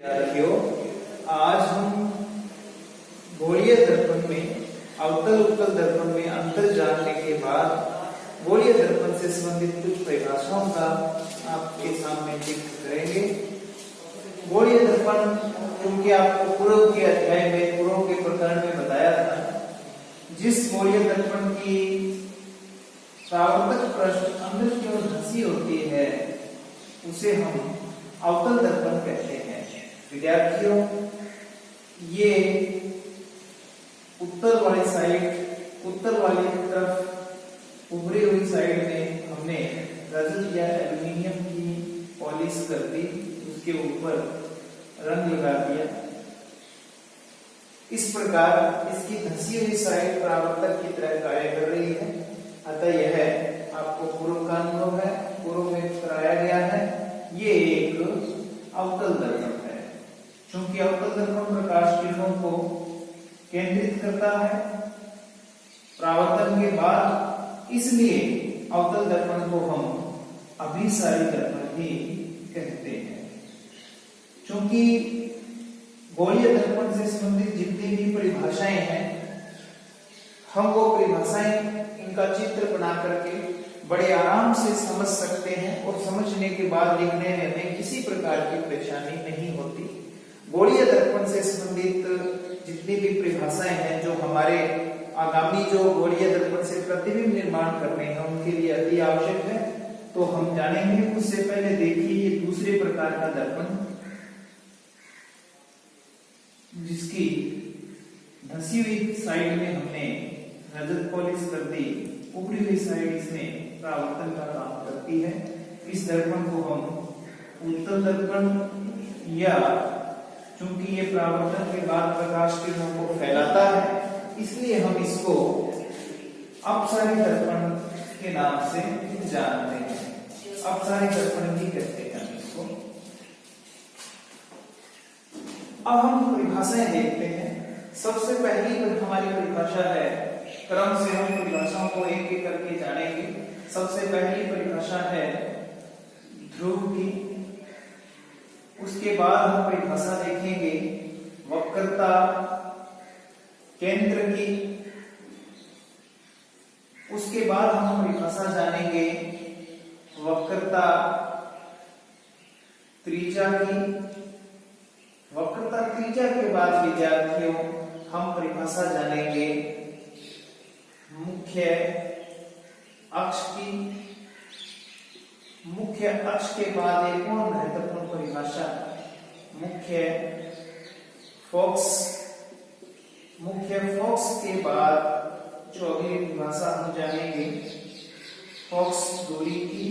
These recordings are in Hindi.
विद्यार्थियों, आज हम गोलीय दर्पण में अवतल उत्तल दर्पण में अंतर जानने के बाद गोलीय दर्पण से संबंधित कुछ परिभाषाओं का आपके सामने जिक्र करेंगे। गोलीय दर्पण क्योंकि आपको पूर्व के अध्याय में पूर्व के प्रकरण में बताया था, जिस गोलीय दर्पण की परावर्तक पृष्ठ अंदर की ओर धंसी होती है उसे हम अवतल दर्पण कहते हैं। विद्यार्थियों, ये उत्तर वाली साइड, उत्तर वाली तरफ उभरी हुई साइड में हमने रजत या एल्युमिनियम की पॉलिश कर दी, उसके ऊपर रंग लगा दिया। इस प्रकार इसकी धंसी हुई साइड परावर्तक की तरह कार्य कर रही है। अतः यह आपको पूर्व का अनुभव है, पूर्व में कराया गया है। ये एक अवतल दर्पण है। चूंकि अवतल दर्पण प्रकाश किरणों को केंद्रित करता है परावर्तन के बाद, इसलिए अवतल दर्पण को हम अभिसारी दर्पण भी कहते हैं। चूंकि गोलीय दर्पण से संबंधित जितनी भी परिभाषाएं हैं, हम वो परिभाषाएं इनका चित्र बना करके बड़े आराम से समझ सकते हैं और समझने के बाद लिखने में हमें किसी प्रकार की परेशानी नहीं होती। गोलीय दर्पण से संबंधित जितनी भी परिभाषाएं हैं जो हमारे आगामी जो गोलीय दर्पण से प्रतिबिंब निर्माण करने हैं उनके लिए अति आवश्यक है, तो हम जानेंगे। उससे पहले देखिए ये दूसरे प्रकार का दर्पण, जिसकी धंसी हुई साइड में हमने रजत पॉलिश कर दी, ऊपरी हुई साइड इसमें परावर्तन का काम करती है। इस दर्पण को हम उत्तल दर्पण, या चूंकि ये परावर्तन के बाद प्रकाश किरणों को फैलाता है इसलिए हम इसको अपसारी दर्पण के नाम से जानते हैं। अपसारी दर्पण भी कहते हैं इसको। अब हम परिभाषाएं देखते हैं। सबसे पहली हमारी परिभाषा है, क्रम से हम परिभाषाओं को एक एक करके जानेंगे। सबसे पहली परिभाषा है ध्रुव की। उसके बाद हम परिभाषा देखेंगे वक्रता केंद्र की। उसके बाद हम परिभाषा जानेंगे वक्रता त्रिज्या की। वक्रता त्रिज्या के बाद विद्यार्थियों हम परिभाषा जानेंगे मुख्य अक्ष की। मुख्य अक्ष के बाद एक और महत्वपूर्ण परिभाषा मुख्य फोकस। मुख्य फोकस के बाद जो अगली परिभाषा हम जानेंगे फोकस दूरी की,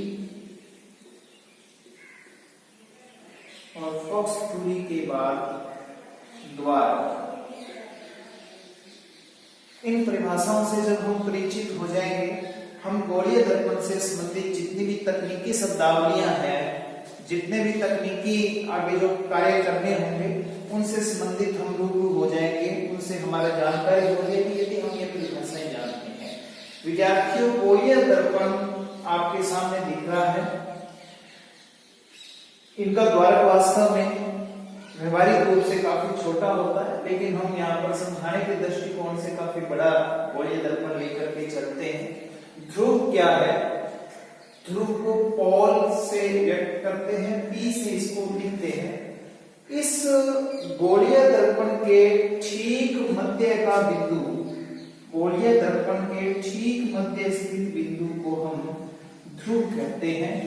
और फोकस दूरी के बाद द्वार। इन परिभाषाओं से जब हम परिचित हो जाएंगे, हम गोलीय दर्पण से संबंधित जितनी भी तकनीकी शब्दावलियां हैं, जितने भी तकनीकी आगे जो कार्य करने होंगे, उनसे संबंधित हम रूबरू हो जाएंगे, उनसे हमारा जानकारी हो जाएगी यदि हम ये परिभाषाएं जानते हैं। विद्यार्थियों, गोलीय दर्पण आपके सामने दिख रहा है। इनका द्वारक वास्तव में व्यवहारिक रूप से काफी छोटा होता है, लेकिन हम यहाँ पर समझाने के दृष्टिकोण से काफी बड़ा गोलीय दर्पण लेकर के चलते हैं। ध्रुव क्या है? ध्रुव को पॉल से व्यक्त करते हैं, पी से इसको लिखते हैं। इस गोलीय दर्पण के ठीक मध्य का बिंदु, गोलीय दर्पण के ठीक मध्य स्थित बिंदु को हम ध्रुव कहते हैं।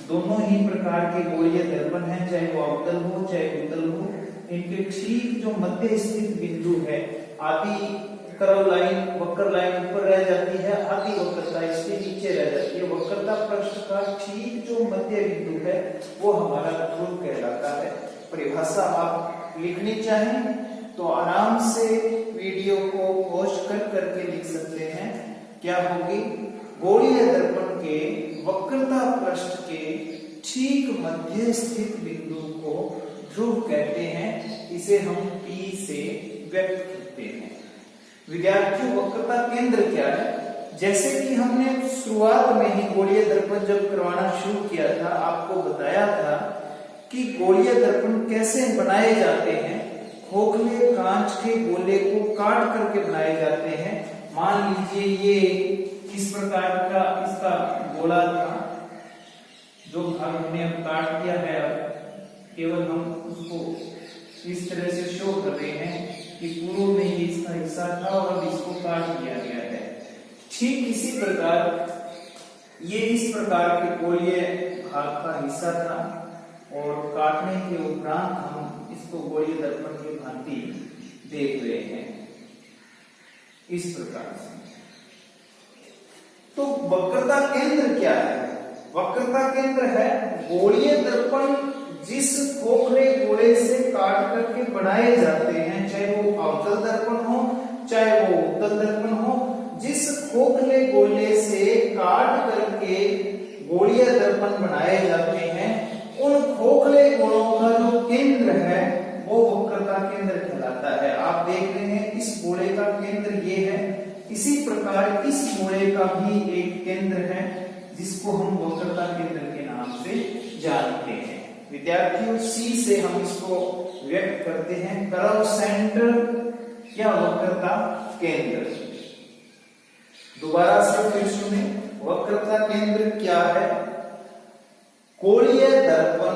दोनों ही प्रकार के गोलीय दर्पण हैं, चाहे वो अवतल हो चाहे उत्तल हो, इनके ठीक जो मध्य स्थित बिंदु है, आदि कर्व लाइन, वक्र लाइन ऊपर रह जाती है, आदि वक्रता इसके नीचे रह जाती है। वक्रता पृष्ठ का ठीक जो मध्य बिंदु है वो हमारा ध्रुव कहलाता है। परिभाषा आप लिखनी चाहें तो आराम से वीडियो को पॉज कर करके लिख सकते हैं। क्या होगी? गोलीय दर्पण के वक्रता पृष्ठ के ठीक मध्य स्थित बिंदु को ध्रुव कहते हैं। इसे हम P से व्यक्त करते हैं। विद्यार्थियों, वक्रता केंद्र क्या है? जैसे कि हमने शुरुआत में ही गोलीय दर्पण जब करवाना शुरू किया था, आपको बताया था कि गोलीय दर्पण कैसे बनाए जाते हैं। खोखले कांच के गोले को काट करके बनाए जाते हैं। मान लीजिए ये किस प्रकार का इसका गोला था, जो भाग हमने अब काट दिया है, अब केवल हम उसको इस तरह से शो कर रहे हैं कि पूर्व में ये इसका हिस्सा था और अब इसको काट दिया गया है। ठीक इसी प्रकार ये इस प्रकार के गोलीय भाग का हिस्सा था और काटने के उपरांत हम इसको गोलीय दर्पण की भांति देख रहे हैं इस प्रकार से। तो वक्रता केंद्र क्या है? वक्रता केंद्र है गोलीय दर्पण जिस खोखले गोले से काट करके बनाए जाते हैं, चाहे वो अवतल दर्पण हो चाहे वो उत्तल दर्पण हो, जिस खोखले गोले से काट करके गोलीय दर्पण बनाए जाते हैं, उन खोखले गोलों का जो केंद्र है वो वक्रता केंद्र कहलाता है। आप देख रहे हैं इस गोले का केंद्र ये है, इसी प्रकार इस गोले का भी एक केंद्र है जिसको हम वक्रता केंद्र के नाम से जानते हैं। विद्यार्थियों, सी से हम इसको व्यक्त करते हैं कर्व सेंटर या वक्रता केंद्र। दोबारा से फिर सुने, वक्रता केंद्र क्या है? गोलीय दर्पण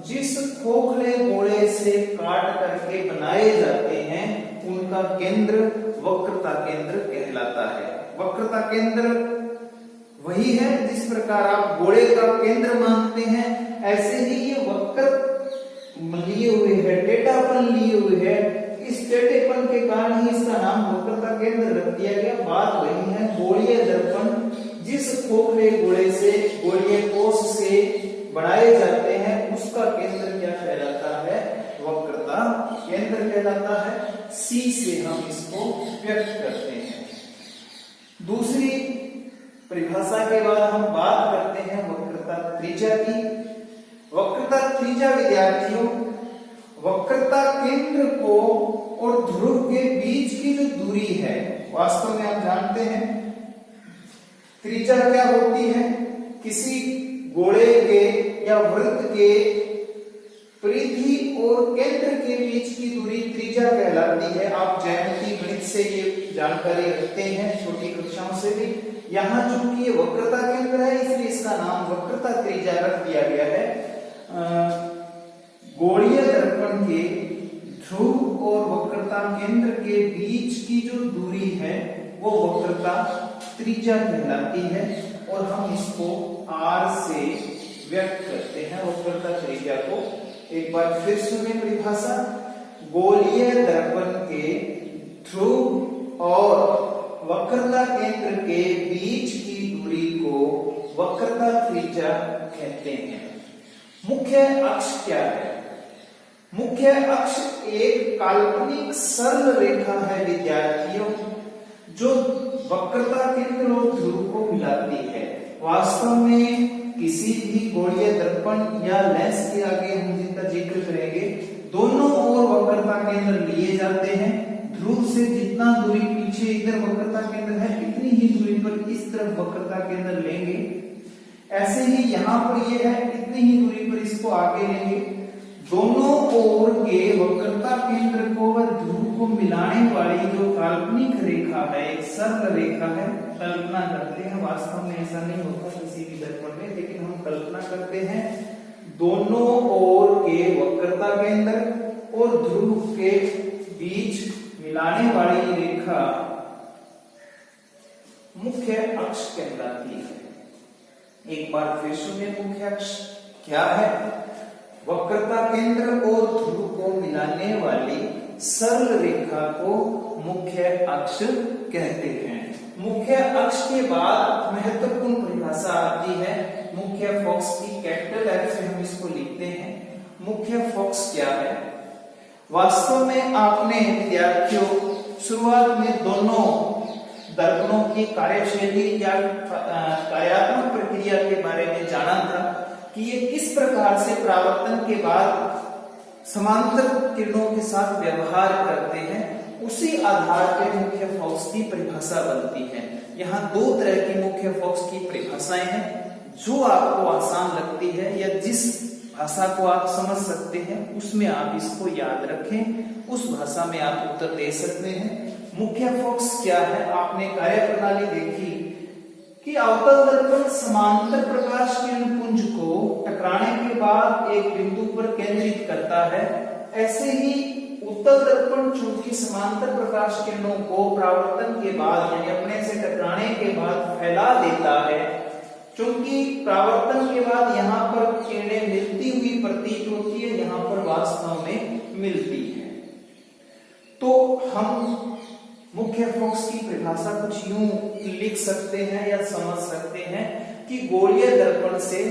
जिस खोखले गोले से काट करके बनाए जाते हैं उनका केंद्र वक्रता केंद्र कहलाता है। वक्रता केंद्र वही है जिस प्रकार आप गोले का केंद्र मानते हैं, ऐसे ही ये वक्र लिए हुए है, टेढ़ापन लिए हुए है। इस टेढ़ेपन के कारण ही इसका नाम वक्रता केंद्र रख दिया गया। बात वही है, गोलीय दर्पण जिस खोखले गोले से गोलीय कोष से बनाए जाते हैं उसका केंद्र क्या कहलाता है? वक्रता केंद्र कहलाता है। सी से हम इसको व्यक्त करते हैं। दूसरी परिभाषा के बाद हम बात करते हैं वक्रता त्रिज्या की। वक्रता त्रिज्या विद्यार्थियों, वक्रता केंद्र को और ध्रुव के बीच की जो दूरी है, वास्तव में आप जानते हैं त्रिज्या क्या होती है? किसी गोले के या वृत्त के परिधि और केंद्र के बीच की दूरी त्रिज्या कहलाती है। आप ज्यामिति गणित से ये जानकारी रखते हैं छोटी कक्षाओं से भी। यहाँ चूंकि ये वक्रता केंद्र है इसलिए इसका नाम वक्रता त्रिज्या रख दिया गया है। गोलीय दर्पण के ध्रुव और वक्रता केंद्र के बीच की जो दूरी है वो वक्रता त्रिज्या कहलाती है और हम इसको r से व्यक्त करते हैं वक्रता त्रिज्या को। एक बार फिर सुने परिभाषा, गोलीय दर्पण के ध्रुव और वक्रता केंद्र के बीच की दूरी को वक्रता त्रिज्या कहते हैं। मुख्य अक्ष क्या है? मुख्य अक्ष एक काल्पनिक सरल रेखा है विद्यार्थियों, जो वक्रता केंद्र और ध्रुव को मिलाती है। वास्तव में किसी भी गोलीय दर्पण या लेंस के आगे हम जिनका जिक्र करेंगे, दोनों ओर वक्रता केंद्र लिए जाते हैं। ध्रुव से जितना दूरी पीछे इधर वक्रता केंद्र है, इतनी ही दूरी पर इस तरफ वक्रता केंद्र लेंगे। ऐसे ही यहाँ पर ये है, इतनी ही दूरी पर इसको आगे लेंगे। दोनों ओर के वक्रता केंद्र को व ध्रुव को मिलाने वाली जो काल्पनिक रेखा है, एक सरल रेखा है। कल्पना करते हैं, वास्तव में ऐसा नहीं होता किसी भी दर्पण में, लेकिन हम कल्पना करते हैं दोनों ओर के वक्रता केंद्र और ध्रुव के बीच मिलाने वाली रेखा मुख्य अक्ष कहलाती है। एक बार फिर सुनिए, मुख्य अक्ष क्या है? वक्रता केंद्र और ध्रुव को मिलाने वाली सरल रेखा को मुख्य अक्ष कहते हैं। मुख्य अक्ष के बाद महत्वपूर्ण परिभाषा आती है मुख्य फोकस की। कैपिटल एफ से हम इसको लिखते हैं। मुख्य फोकस क्या है? वास्तव में आपने विद्यार्थियों शुरुआत में दोनों दर्पणों की कार्यशैली या कार्यात्मक प्रक्रिया के बारे में जाना था कि ये किस प्रकार से परावर्तन के बाद समांतर किरणों के साथ व्यवहार करते हैं। उसी आधार पर मुख्य फोकस की परिभाषा बनती है। यहाँ दो तरह की मुख्य फोकस की परिभाषाएं हैं, जो आपको आसान लगती है या जिस भाषा को आप समझ सकते हैं, उसमें आप इसको याद रखें, उस भाषा में आप उत्तर दे सकते हैं। मुख्य फोकस क्या है? आपने कार्यप्रणाली देखी कि अवतल दर्पण समांतर प्रकाश किरण पुंज को टकराने के बाद एक बिंदु पर केंद्रित करता है। ऐसे ही उत्तल दर्पण चूंकि समांतर प्रकाश किरणों को परावर्तन के बाद यानी अपने से टकराने के बाद फैला देता है। चूंकि परावर्तन के बाद यहाँ पर किरणें मिलती हुई प्रतीत होती है, यहाँ पर वास्तव में मिलती है। तो हम मुख्य फोकस की परिभाषा कुछ यूं लिख सकते हैं या समझ सकते हैं कि गोलीय दर्पण से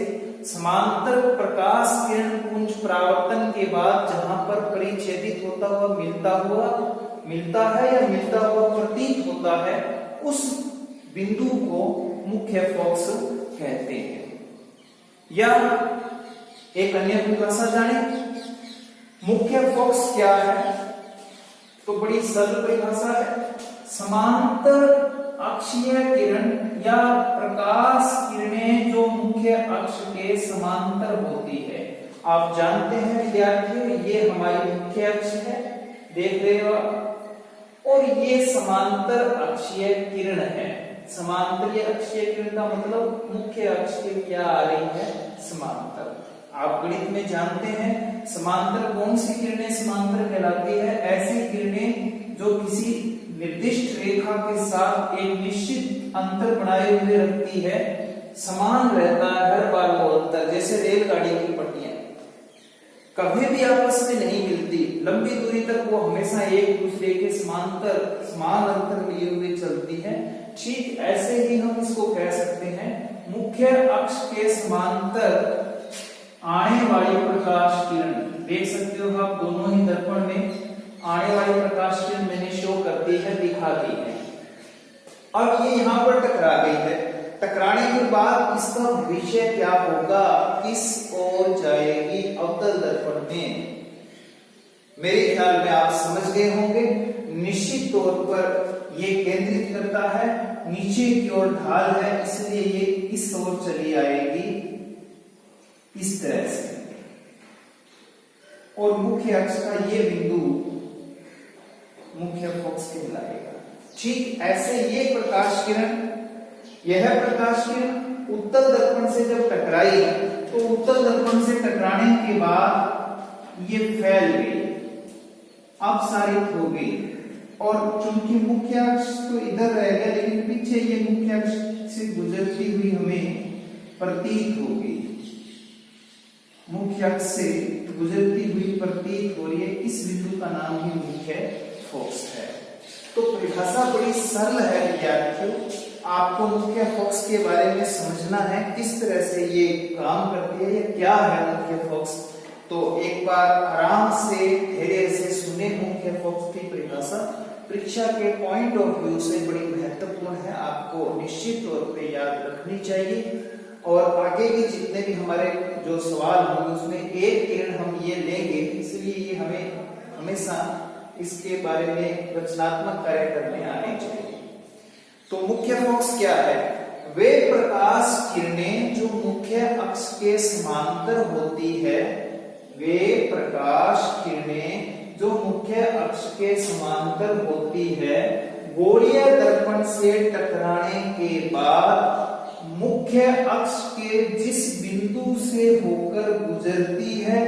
समांतर प्रकाश किरण पुंज परावर्तन के बाद जहां पर परिच्छेदित होता हुआ मिलता है या मिलता हुआ प्रतीत होता है, उस बिंदु को मुख्य फोकस कहते हैं। या एक अन्य परिभाषा जाने, मुख्य फोकस क्या है? तो बड़ी सरल परिभाषा है, समांतर अक्षीय किरण या प्रकाश किरणें जो मुख्य अक्ष के समांतर होती है। आप जानते हैं विद्यार्थियों, ये हमारी मुख्य अक्ष है, देख रहे हो, और ये समांतर अक्षीय किरण है। समांतरीय अक्षीय किरण का मतलब मुख्य अक्ष के क्या आ रही है? समांतर। आप गणित में जानते हैं समांतर कौन सी किरणें समांतर कहलाती है? ऐसी किरणें जो किसी निर्दिष्ट रेखा के साथ एक निश्चित अंतर बनाए हुए रखती है, समान रहता है हर बार वो अंतर, जैसे रेलगाड़ी की पटरियां कभी भी आपस में नहीं मिलती, लंबी दूरी तक वो हमेशा एक दूसरे के समान अंतर लिए हुए चलती है। ठीक ऐसे ही हम इसको कह सकते हैं, मुख्य अक्ष के समांतर आने वाली प्रकाश किरण, देख सकते हो आप दोनों ही दर्पण में आने वाली प्रकाश किरण मैंने शो कर दी है, दिखा दी है। अब ये यहाँ पर टकरा गई है, टकराने के बाद इसका भविष्य क्या होगा, किस ओर जाएगी? अवतल दर्पण में। मेरे ख्याल में आप समझ गए होंगे, निश्चित तौर पर ये केंद्रित करता है, नीचे की ओर ढाल है, इसलिए ये इस ओर चली आएगी इस तरह से, और मुख्य अक्ष का ये बिंदु मुख्य फोकस कहलाएगा। ठीक ऐसे ये प्रकाश किरण, यह प्रकाश किरण उत्तल दर्पण से जब टकराई तो उत्तल दर्पण से टकराने के बाद ये फैल गई, अपसारित हो गई, और चूंकि मुख्य अक्ष तो इधर रह गया, लेकिन पीछे ये मुख्य अक्ष से गुजरती हुई हमें प्रतीत होगी, मुख्य अक्ष से गुजरती हुई प्रतीत हो रही है। इस बिंदु का नाम ही मुख्य फोकस है। तो परिभाषा बड़ी सरल है विद्यार्थियों, आपको मुख्य फोकस के बारे में समझना है, किस तरह से ये काम करती है, ये क्या है मुख्य फोकस। तो एक बार आराम से धैर्य से सुने, मुख्य फोकस की परिभाषा परीक्षा के पॉइंट ऑफ व्यू से बड़ी महत्वपूर्ण है, आपको निश्चित तौर पे याद रखनी चाहिए। और आगे के जितने भी हमारे जो सवाल होंगे उसमें एक किरण हम ये लेंगे, इसलिए ये हमें हमेशा इसके बारे में रचनात्मक कार्य करने आने चाहिए। तो मुख्य फोकस क्या है? वे प्रकाश किरणें जो मुख्य अक्ष के समांतर होती है, वे प्रकाश किरणें जो मुख्य अक्ष के समांतर होती है, गोलीय दर्पण से टकराने के बाद मुख्य अक्ष के जिस बिंदु से होकर गुजरती है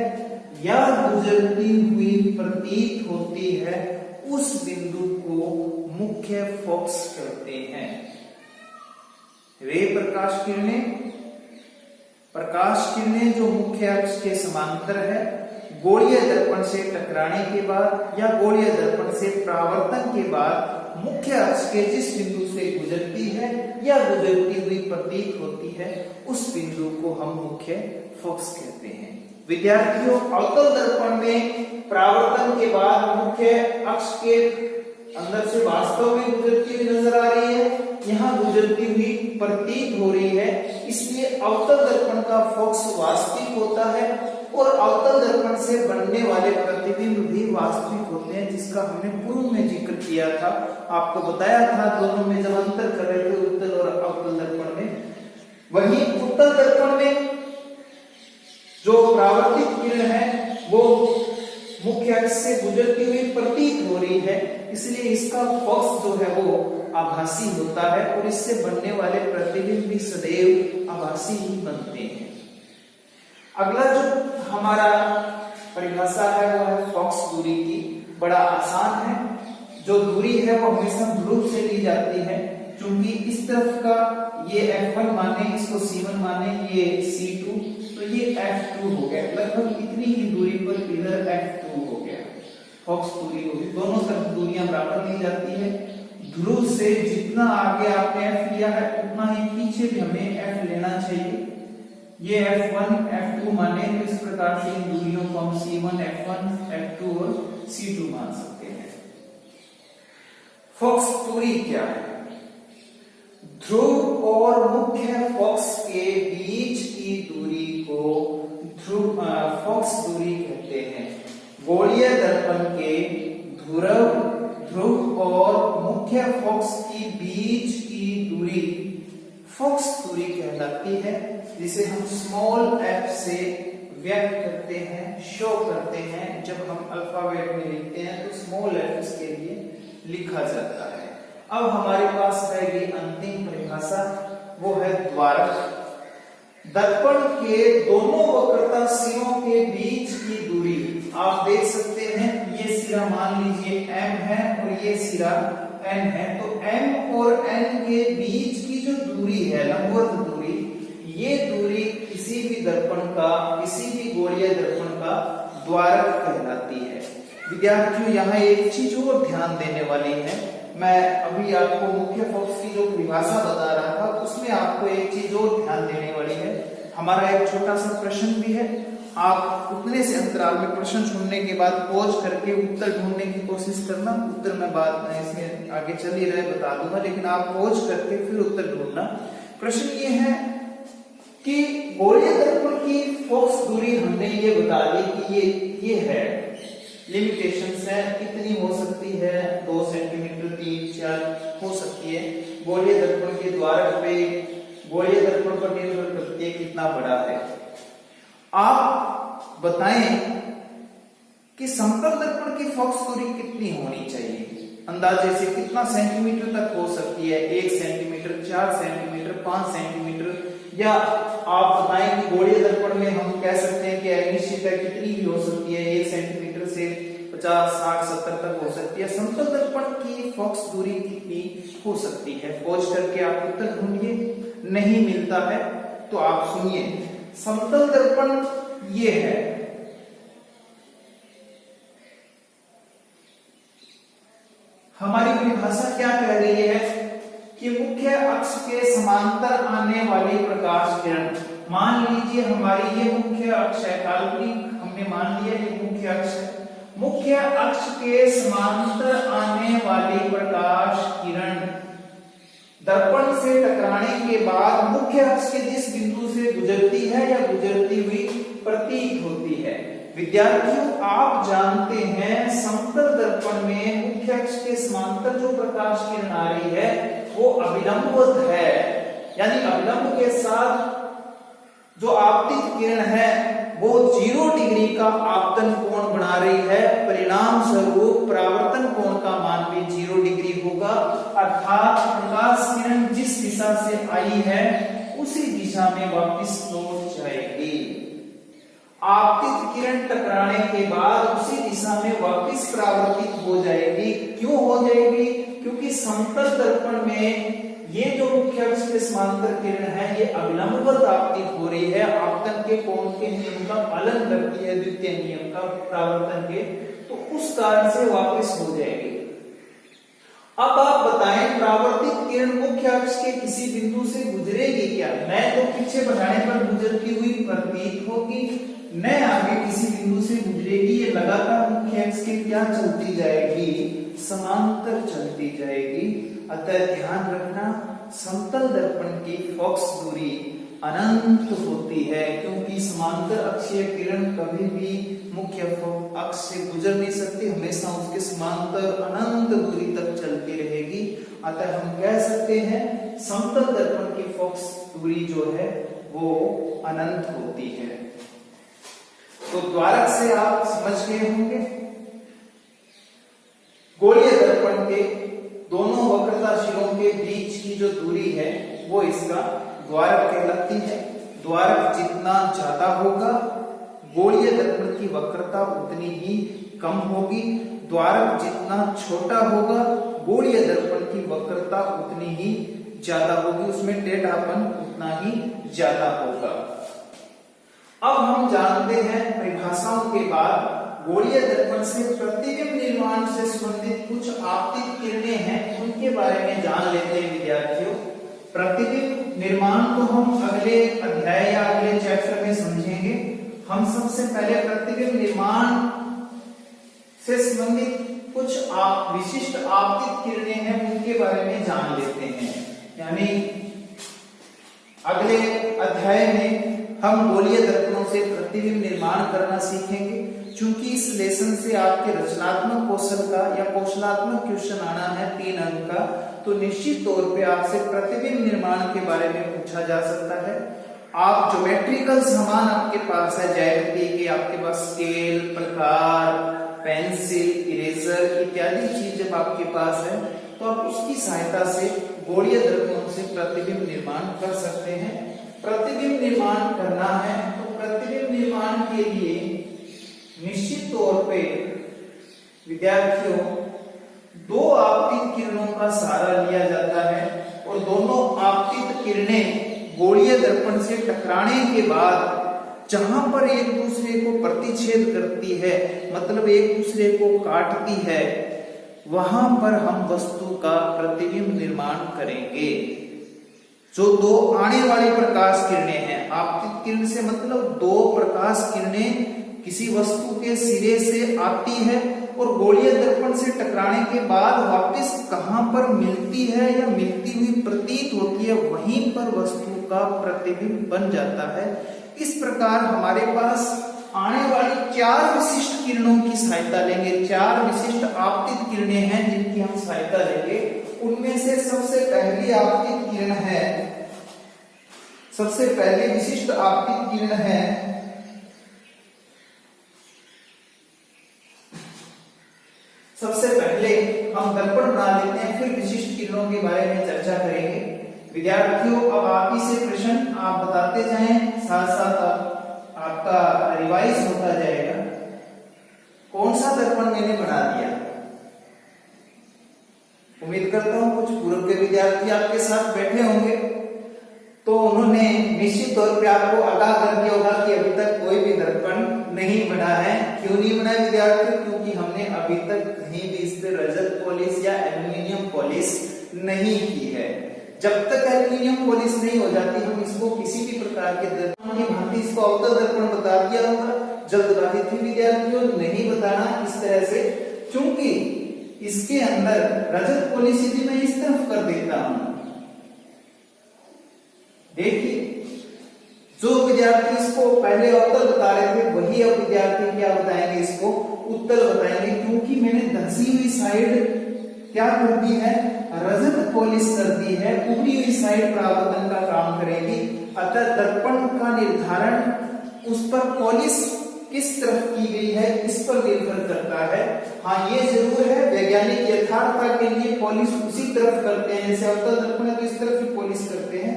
या गुजरती हुई प्रतीत होती है, उस बिंदु को मुख्य फोकस कहते हैं। वे प्रकाश किरणें जो मुख्य अक्ष के समांतर है, गोलीय दर्पण से टकराने के बाद या गोलीय दर्पण से परावर्तन के बाद मुख्य अक्ष के जिस बिंदु से गुजरती है या गुजरती हुई प्रतीत होती है, उस बिंदु को हम मुख्य फोकस कहते हैं। विद्यार्थियों, अवतल दर्पण में परावर्तन के बाद मुख्य अक्ष के अंदर से वास्तव में गुजरती हुई नजर आ रही है, यहाँ गुजरती हुई प्रतीत हो रही है, इसलिए अवतल दर्पण का फोकस वास्तविक होता है और अवतल दर्पण से बनने वाले प्रतिबिंब भी वास्तविक होते हैं, जिसका हमने पूर्व में जिक्र किया था, आपको बताया था दोनों में जब अंतर कर रहे थे उत्तल और अवतल दर्पण में। वहीं उत्तल दर्पण में जो परावर्तित किरण है वो मुख्य अक्ष से गुजरती हुई प्रतीत हो रही है, इसलिए इसका फोकस जो है वो आभासी होता है और इससे बनने वाले प्रतिबिंब भी सदैव आभासी ही बनते हैं। अगला जो हमारा परिभाषा है वो है फोकस दूरी की। बड़ा आसान है, जो दूरी है वो हमेशा ध्रुव से ली जाती है, क्योंकि इस तरफ का ये F1 माने, इसको C1 माने, ये C2, तो ये F2 हो गया। लगभग इतनी ही दूरी पर इधर F2 हो गया, फोकस दूरी होगी। दोनों तरफ दूरियां बराबर ली जाती है। ध्रुव से जितना आगे आपने F लिया है उतना ही पीछे भी हमें F लेना चाहिए। ये F1 F2 माने, तो इस प्रकार से इन दूरियों को हम C1 F1 F2 और C2 मान सकते हैं। फोकस दूरी क्या है? ध्रुव और मुख्य फोकस के बीच की दूरी को फोकस दूरी कहते हैं। गोलीय दर्पण के ध्रुव और मुख्य फोकस के बीच की दूरी फोकस दूरी कहलाती है, जिसे हम स्मॉल f से व्यक्त करते हैं, शो करते हैं। जब हम अल्फाबेट में लिखते हैं तो स्मॉल f इसके लिए लिखा जाता है। अब हमारे पास रहेगी अंतिम परिभाषा, वो है द्वारक। दर्पण के दोनों वक्रता सिरों के बीच की दूरी आप देख सकते हैं। ये सिरा मान लीजिए m है और ये सिरा n है, तो m और n के बीच की जो दूरी है, लंबवत दूरी, ये दूरी किसी भी दर्पण का, किसी भी गोलीय दर्पण का द्वारक कहलाती है। विद्यार्थियों, यहाँ एक चीज और ध्यान देने वाली है। मैं अभी आपको मुख्य फोकस की जो परिभाषा बता रहा था, उसमें आपको एक चीज और ध्यान देने वाली है। हमारा एक छोटा सा प्रश्न भी है, आप उतने से अंतराल में प्रश्न सुनने के बाद पॉज करके उत्तर ढूंढने की कोशिश करना। उत्तर मैं बाद में इसमें आगे चल ही रहे बता दूंगा, लेकिन आप पॉज करके फिर उत्तर ढूंढना। प्रश्न ये है कि गोलीय दर्पण की फोकस दूरी हमने ये बता दी कि ये है, लिमिटेशंस है, कितनी हो सकती है, 2 सेंटीमीटर, 3, 4 हो सकती है। गोलीय दर्पण के द्वारक पे गोलीय दर्पण पर निर्भर करती है कितना बड़ा है। आप बताएं कि समतल दर्पण की फोकस दूरी कितनी होनी चाहिए, अंदाजे से कितना सेंटीमीटर तक हो सकती है? 1 सेंटीमीटर, 4 सेंटीमीटर, 5 सेंटीमीटर, या आप बताएं कि गोलीय दर्पण में हम कह सकते हैं कि अनिश्चितता कितनी भी हो सकती है, 1 सेंटीमीटर से 50, 60, 70 तक हो सकती है। समतल दर्पण की फोकस दूरी कितनी हो सकती है? खोज करके आप उत्तर ढूंढिए। नहीं मिलता है तो आप सुनिए। समतल दर्पण ये है, हमारी परिभाषा क्या कह रही है कि मुख्य अक्ष के समांतर आने वाली प्रकाश किरण, मान लीजिए हमारी ये मुख्य अक्ष है, काल्पनिक हमने मान लिया ये मुख्य अक्ष है। मुख्य अक्ष के समांतर आने वाली प्रकाश किरण दर्पण से टकराने के बाद मुख्य अक्ष के जिस बिंदु से गुजरती है या गुजरती हुई प्रतीत होती है। विद्यार्थियों, आप जानते हैं समतल दर्पण में मुख्य अक्ष के समांतर जो प्रकाश किरण आ रही है वो अभिलंबवत है, यानी अभिलंब के साथ जो आपतित किरण है वो 0 डिग्री का आपतन कोण बना रही है। परिणाम स्वरूप परावर्तन कोण का मान भी 0 डिग्री होगा, अर्थात प्रकाश किरण जिस दिशा से आई है उसी दिशा में वापस लौट जाएगी। आपतित किरण टकराने के बाद उसी दिशा में वापस परावर्तित हो जाएगी। क्यों हो जाएगी? क्योंकि समतल दर्पण में ये जो मुख्य अक्ष के समांतर किरण है ये अभिलंबवत आपतित हो रही है, आपतन के कोण के नियम का पालन करती है, द्वितीय नियम का, परावर्तन के, तो उस कारण से वापस हो जाएगी। अब आप बताएं परावर्तित किरण मुख्य अक्ष के किसी बिंदु से गुजरेगी क्या? न तो पीछे बढ़ाने पर गुजरती हुई प्रतीत होगी, न आगे किसी बिंदु से गुजरेगी। ये लगातार मुख्य अक्ष के क्या चलती जाएगी? समांतर चलती जाएगी। अतः ध्यान रखना, समतल दर्पण की फोकस दूरी अनंत होती है, क्योंकि समांतर अक्षीय किरण कभी भी मुख्य अक्ष से गुजर नहीं सकती, हमेशा उसके समांतर अनंत दूरी तक चलती रहेगी। अतः हम कह सकते हैं समतल दर्पण की फोकस दूरी जो है वो अनंत होती है। तो द्वारक से आप समझ गए होंगे। गोलीय दर्पण के दोनों वक्रताशिरों के बीच की जो दूरी है वो इसका द्वारक कहलाती है। द्वारक जितना ज्यादा होगा गोलीय दर्पण की वक्रता उतनी ही कम होगी। द्वारक जितना छोटा होगा गोलीय दर्पण की वक्रता उतनी ही ज्यादा होगी, उसमें टेढ़ापन उतना ही ज्यादा होगा। अब हम जानते हैं परिभाषाओं के बाद गोलीय दर्पण से प्रतिबिंब निर्माण से संबंधित कुछ आपतित किरणें हैं, उनके बारे में जान लेते हैं विद्यार्थियों। प्रतिबिंब निर्माण को हम अगले अध्याय या अगले चैप्टर में समझेंगे। हम सबसे पहले प्रतिबिंब निर्माण से संबंधित कुछ विशिष्ट आपतित किरणें हैं, उनके बारे में जान लेते हैं। यानी अगले अध्याय में हम गोलीय दर्पणों से प्रतिबिंब निर्माण करना सीखेंगे। चूंकि इस लेसन से आपके रचनात्मक कौशल का या कौशलात्मक क्वेश्चन आना है 3 अंक का, तो निश्चित तौर पे आपसे प्रतिबिंब निर्माण के बारे में पूछा जा सकता है। आप ज्योमेट्रिकल सामान आपके पास है, ज्यामिति के आपके पास स्केल, प्रकार, पेंसिल, इरेजर इत्यादि चीज जब आपके पास है तो आप उसकी सहायता से गोलीय दर्पणों से प्रतिबिंब निर्माण कर सकते हैं। प्रतिबिंब निर्माण करना है तो प्रतिबिंब निर्माण के लिए निश्चित तौर पे विद्यार्थियों 2 आपतित किरणों का सहारा लिया जाता है और दोनों आपतित किरणें गोलीय दर्पण से टकराने के बाद जहां पर एक दूसरे को प्रतिच्छेद करती है, मतलब एक दूसरे को काटती है, वहां पर हम वस्तु का प्रतिबिंब निर्माण करेंगे। जो 2 आने वाली प्रकाश किरणें हैं, आपतित किरण से मतलब 2 प्रकाश किरणें किसी वस्तु के सिरे से आती है और गोलीय दर्पण से टकराने के बाद वापस कहां पर मिलती है या मिलती हुई प्रतीत होती है, वहीं पर वस्तु का प्रतिबिंब बन जाता है। इस प्रकार हमारे पास आने वाली 4 विशिष्ट किरणों की सहायता लेंगे। 4 विशिष्ट आपतित किरणें हैं जिनकी हम सहायता लेंगे। उनमें से सबसे पहली आपतित किरण है, सबसे पहली विशिष्ट आपतित किरण है सबसे पहले हम दर्पण बना लेते हैं, फिर विशिष्ट किरणों के बारे में चर्चा करेंगे। विद्यार्थियों अब आप ही से प्रश्न आप बताते जाएं, साथ साथ आपका रिवाइज होता जाएगा। कौन सा दर्पण मैंने बना दिया? उम्मीद करता हूं कुछ पूर्व के विद्यार्थी आपके साथ बैठे होंगे तो उन्होंने निश्चित तौर पे आपको आगाह कर दिया होगा कि अभी तक कोई भी दर्पण नहीं बना है। क्यों नहीं बना है विद्यार्थियों? क्योंकि हमने अभी तक कहीं भी इस पे रजत पॉलिश या एल्युमिनियम पॉलिश नहीं की है। जब तक एल्युमिनियम पॉलिश नहीं हो जाती हम इसको किसी भी प्रकार के दर्पण की भांति इसको अवतल दर्पण बता दिया होगा। जल्दबाजी थी विद्यार्थियों, नहीं बताना इस तरह से, क्योंकि इसके अंदर रजत पॉलिश यदि मैं इस तरफ कर देता हूं, देखिए जो विद्यार्थी इसको पहले अवतल बता रहे थे वही अब विद्यार्थी क्या बताएंगे, इसको उत्तल बताएंगे, क्योंकि मैंने धंसी हुई साइड क्या कर दी है, रजत पॉलिश कर दी है, उभरी हुई साइड परावर्तन का काम करेगी। अतः दर्पण का निर्धारण उस पर पॉलिश किस तरफ की गई है इस पर निर्भर करता है। हाँ ये जरूर है, वैज्ञानिक यथार्थता के लिए पॉलिश उसी तरफ करते हैं, जैसे अवतल दर्पण है तो इस तरफ ही पॉलिश करते हैं,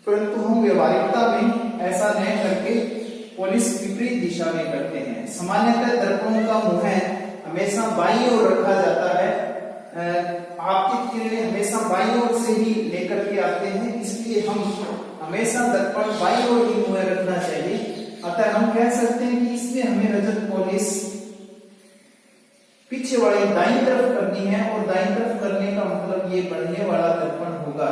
परंतु हम व्यवहारिकता में ऐसा नहीं करके पॉलिश विपरीत दिशा में करते हैं। सामान्यतः दर्पणों का मुंह हमेशा बाईं ओर रखा जाता है, आपतित किरणें हमेशा बाईं ओर से ही लेकर के आते हैं, इसलिए हम हमेशा दर्पण बाईं ओर ही मुंह रखना चाहिए। अतः हम कह सकते हैं कि इसमें हमें रजत पॉलिश पीछे वाली दाईं तरफ करनी है, और दाईं तरफ करने का मतलब ये बढ़ने वाला दर्पण होगा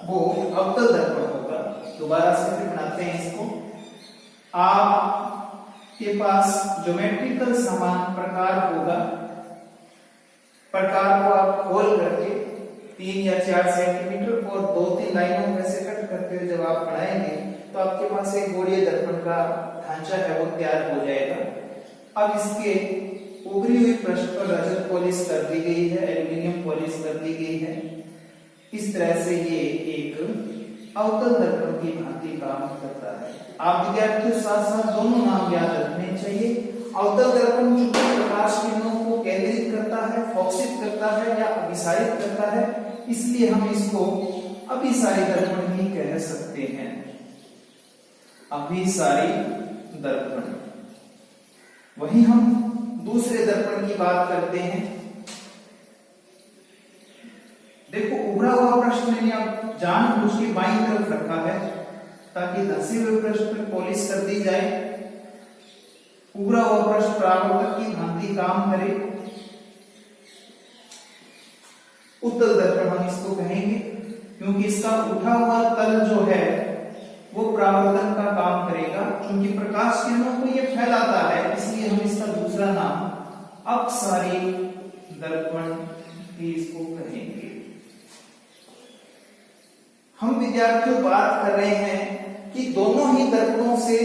वो अवतल दर्पण होगा। दोबारा से फिर बनाते हैं इसको। आपके पास ज्योमेट्रिकल समान प्रकार होगा, प्रकार को आप खोल करके 3 या 4 सेंटीमीटर और 2-3 लाइनों में से कट करते हुए जब आप बनाएंगे तो आपके पास एक गोलीय दर्पण का ढांचा है वो तैयार हो जाएगा। अब इसके उभरी हुई पृष्ठ पर रजत पॉलिश कर दी गई है, एल्युमिनियम पॉलिश कर दी गई है। इस तरह से ये एक अवतल दर्पण की भांति काम करता है। आप विद्यार्थियों साथ साथ दोनों नाम याद रखें। अवतल दर्पण चूंकि प्रकाश किरणों को केंद्रित करता है, फोकसित करता है या अभिसारित करता है, इसलिए हम इसको अभिसारी दर्पण ही कह सकते हैं। अभिसारी दर्पण। वही हम दूसरे दर्पण की बात करते हैं। देखो उभरा हुआ पृष्ठ मैंने अब जानबूझ के बाईं तरफ रखा है ताकि धंसे हुए पृष्ठ पर पॉलिश कर दी जाए। उभरा हुआ पृष्ठ परावर्तक की भांति काम करे। उत्तल दर्पण हम इसको कहेंगे क्योंकि इसका उठा हुआ तल जो है वो परावर्तन का काम करेगा। क्योंकि प्रकाश किरणों को ये फैलाता है, इसलिए हम इसका दूसरा नाम अपसारी दर्पण भी इसको कहेंगे। हम विद्यार्थियों बात कर रहे हैं कि दोनों ही दर्पणों से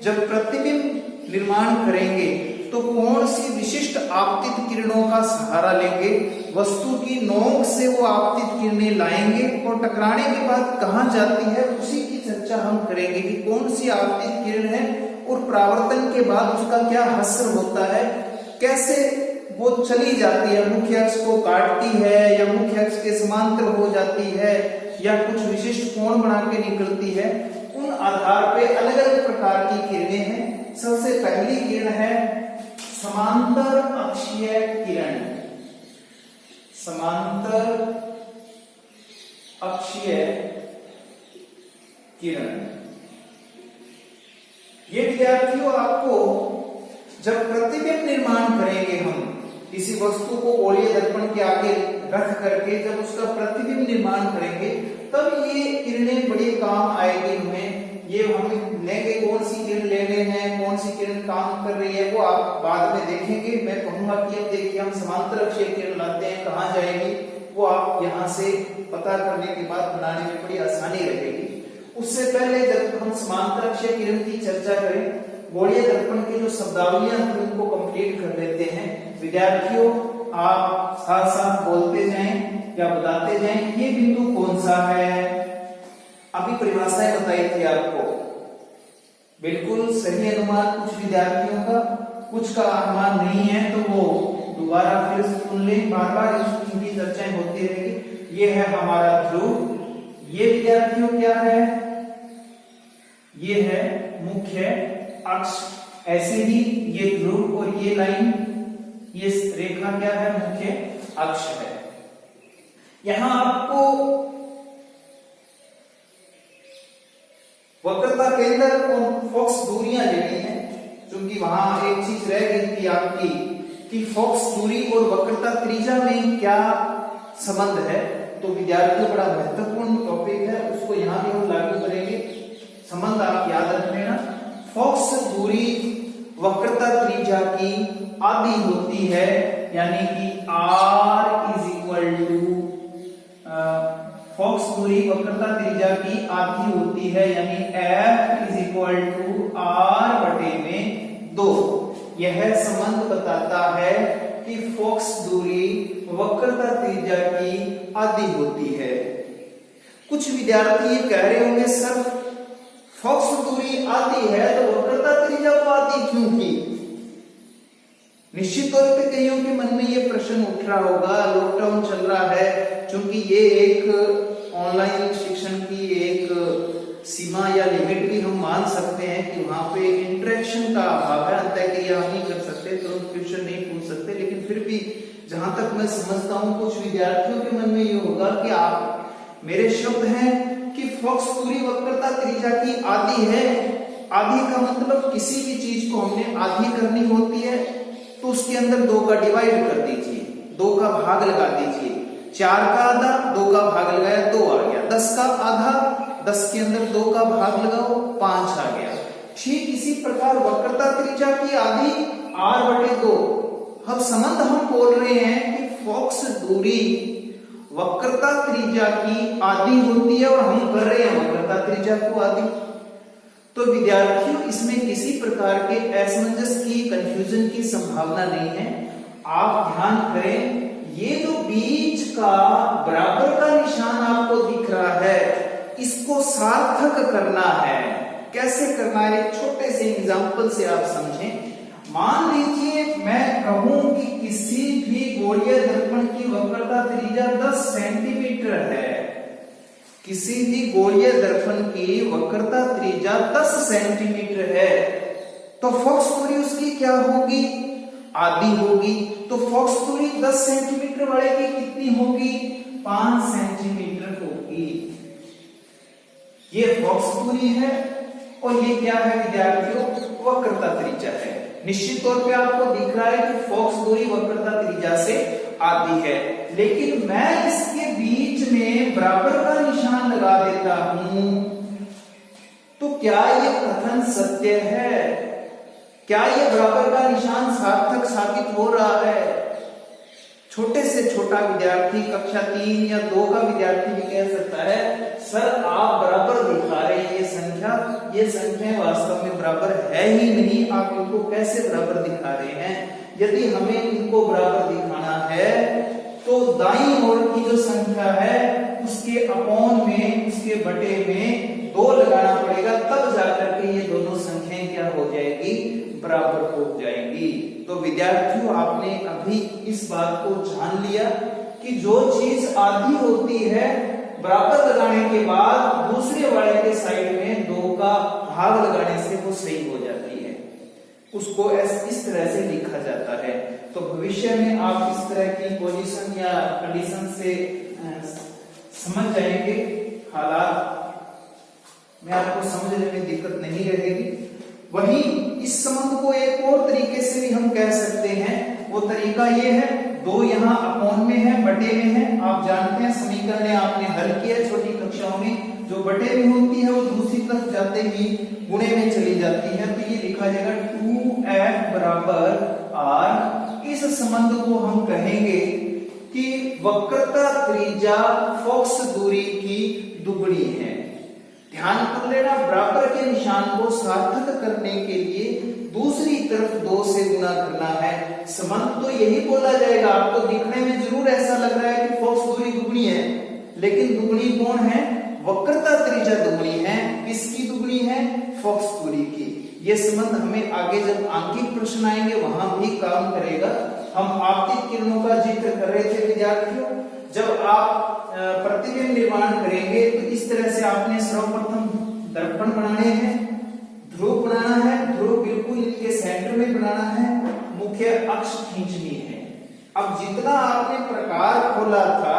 जब प्रतिबिंब निर्माण करेंगे तो कौन सी विशिष्ट आपतित किरणों का सहारा लेंगे, वस्तु की नोक से वो आपतित किरणें लाएंगे और टकराने के बाद कहां जाती है उसी की चर्चा हम करेंगे कि कौन सी आपतित किरण है और परावर्तन के बाद उसका क्या असर होता है, कैसे वो चली जाती है, मुख्य अक्ष को काटती है या मुख्य अक्ष के समांतर हो जाती है या कुछ विशिष्ट कोण बना के निकलती है। उन आधार पे अलग अलग प्रकार की किरणें हैं। सबसे पहली किरण है समांतर अक्षीय किरण। समांतर अक्षीय किरण। ये विद्यार्थियों आपको जब प्रतिबिंब निर्माण करेंगे हम किसी वस्तु को गोलीय दर्पण के आगे रख करके जब उसका प्रतिबिंब निर्माण करेंगे तब ये किरणें बड़े काम आएगी हमें। ये हमें लेंगे कौन सी किरण लेने हैं, कौन सी किरण काम कर रही है वो आप बाद में देखेंगे। मैं कहूंगा कि अब देखिए हम समांतर अक्षीय किरण लाते हैं, कहां जाएगी वो आप यहां से पता करने के बाद बनाने में बड़ी आसानी रहेगी। उससे पहले जब हम समांतर अक्षीय किरण की चर्चा करें, गोलीय दर्पण की जो शब्दावलियां हैं उनको कंप्लीट कर लेते हैं। विद्यार्थियों आप साथ साथ बोलते जाएं या बताते जाएं ये बिंदु कौन सा है। अभी परिभाषाएं बताई थी आपको, बिल्कुल सही अनुमान कुछ विद्यार्थियों का, कुछ का अनुमान नहीं है तो वो दोबारा फिर सुन लें, बार बार इनकी चर्चाएं होती रहेगी। ये है हमारा ध्रुव। ये विद्यार्थियों क्या है, ये है मुख्य अक्ष। ऐसे ही ये ध्रुव और ये लाइन, ये रेखा क्या है, मुख्य अक्ष है। यहां आपको वक्रता केंद्र और फोकस दूरियां लेनी है, क्योंकि वहां एक चीज रह गई थी आपकी कि फोकस दूरी और वक्रता त्रिज्या में क्या संबंध है। तो विद्यार्थियों बड़ा महत्वपूर्ण टॉपिक है, उसको यहां भी हम लागू करेंगे। संबंध आप याद रख लेना। फोकस दूरी वक्रता त्रिज्या की आधी होती है, यानी कि r is equal to focus दूरी वक्रता त्रिज्या की आधी होती है, यानी f is equal to r बटे में 2। यह संबंध बताता है कि फोकस दूरी वक्रता त्रिज्या की आधी होती है। कुछ विद्यार्थी ये कह रहे होंगे सर फोकस दूरी आधी है तो वक्रता त्रिज्या को आधी क्यों की। निश्चित तौर पे कईयों के मन में ये प्रश्न उठ रहा होगा, लॉकडाउन चल रहा है, क्योंकि ये एक ऑनलाइन शिक्षण की एक सीमा या लिमिट भी हम मान सकते हैं कि वहां पे इंटरेक्शन का अभाव है, अंतःक्रिया हम नहीं कर सकते, तुरंत क्वेश्चन नहीं पूछ सकते। लेकिन फिर भी जहां तक मैं समझता हूं कुछ विद्यार्थियों के मन में ये होगा कि आप मेरे शब्द हैं कि फोकस दूरी वक्रता त्रिज्या की आधी है। आधी का मतलब किसी भी चीज को हमने आधी करनी होती है तो उसके अंदर 2 का डिवाइड कर दीजिए, 2 का भाग लगा दीजिए। 4 का आधा, 2 का भाग लगाया 2 आ गया। 10 का आधा, 10 के अंदर 2 का भाग लगाओ 5 आ गया। ठीक इसी प्रकार वक्रता त्रिज्या की आधी r बटे 2। अब संबंध हम बोल रहे हैं कि फोकस दूरी वक्रता त्रिज्या की आधी होती है और हम कर रहे हैं वक्रता त्रिज्या को आधी। तो विद्यार्थियों इसमें किसी प्रकार के असमंजस की, कंफ्यूजन की संभावना नहीं है। आप ध्यान करें, ये जो बीच का बराबर का निशान आपको दिख रहा है इसको सार्थक करना है। कैसे करना है, एक छोटे से एग्जांपल से आप समझें। मान लीजिए मैं कहूं कि किसी भी गोलीय दर्पण की वक्रता त्रिज्या 10 सेंटीमीटर है, किसी भी गोलीय दर्पण की वक्रता त्रिज्या 10 सेंटीमीटर है, तो फोकस दूरी उसकी क्या होगी? आधी होगी। तो फोकस दूरी 10 सेंटीमीटर वाले की कितनी होगी? 5 सेंटीमीटर होगी। ये फोकस दूरी है और ये क्या है विद्यार्थियों? वक्रता त्रिज्या है। निश्चित तौर पे आपको दिख रहा है कि फोकस दूरी वक्रता त्रिज्या से आधी है, लेकिन मैं इसके बीच में बराबर का निशान लगा देता हूं, तो क्या ये कथन सत्य है? क्या ये बराबर का निशान सार्थक साबित हो रहा है? छोटे से छोटा विद्यार्थी, कक्षा 3 या 2 का विद्यार्थी भी कह सकता है, सर आप बराबर दिखा रहे हैं ये संख्या वास्तव में बराबर है ही नहीं, आप इनको कैसे बराबर दिखा रहे हैं? यदि हमें इनको बराबर दिखाना है तो दाईं ओर की जो संख्या है उसके अपॉन में, उसके बटे में 2 लगाना पड़ेगा, तब जाकर के ये दोनों संख्याएं क्या हो जाएगी? बराबर हो जाएगी। तो विद्यार्थियों आपने अभी इस बात को जान लिया कि जो चीज आधी होती है बराबर लगाने के बाद दूसरे वाले के साइड में 2 का भाग लगाने से वो सही हो जाती है, उसको इस तरह से लिखा जाता है। तो भविष्य में आप इस तरह की पोजीशन या कंडीशन से समझ जाएंगे, हालात में आपको समझने में दिक्कत नहीं रहेगी। वहीं इस संबंध को एक और तरीके से भी हम कह सकते हैं, वो तरीका ये है, 2 यहाँ अपॉन में है, बटे में है। आप जानते हैं समीकरण आपने हल किया छोटी कक्षाओं में, जो बटे में होती है वो दूसरी तरफ जाते ही गुणे में चली जाती है, तो ये लिखा जाएगा 2f बराबर r। इस संबंध को हम कहेंगे कि वक्रता त्रिज्या फोकस दूरी की दुगुनी है। ध्यान कर लेना, बराबर के निशान को सार्थक करने के लिए दूसरी तरफ 2 से गुना करना है। संबंध तो यही बोला जाएगा, आपको दिखने में जरूर ऐसा लग रहा है कि फोकस दूरी दुगनी है, लेकिन दुगनी कौन है? वक्रता त्रिज्या दुगनी है। किसकी दुगनी है? फोकस दूरी की। ये संबंध हमें आगे जब आंकिक प्रश्न आएंगे वहां भी काम करेगा। हम आपतित किरणों का जिक्र कर रहे थे विद्यार्थियों, जब आप प्रतिबिंब निर्माण करेंगे तो इस तरह से आपने सर्वप्रथम दर्पण बनाने हैं, ध्रुव बनाना है, ध्रुव बिल्कुल इनके सेंटर में बनाना है, मुख्य अक्ष खींचनी है। अब जितना आपने प्रकार खोला था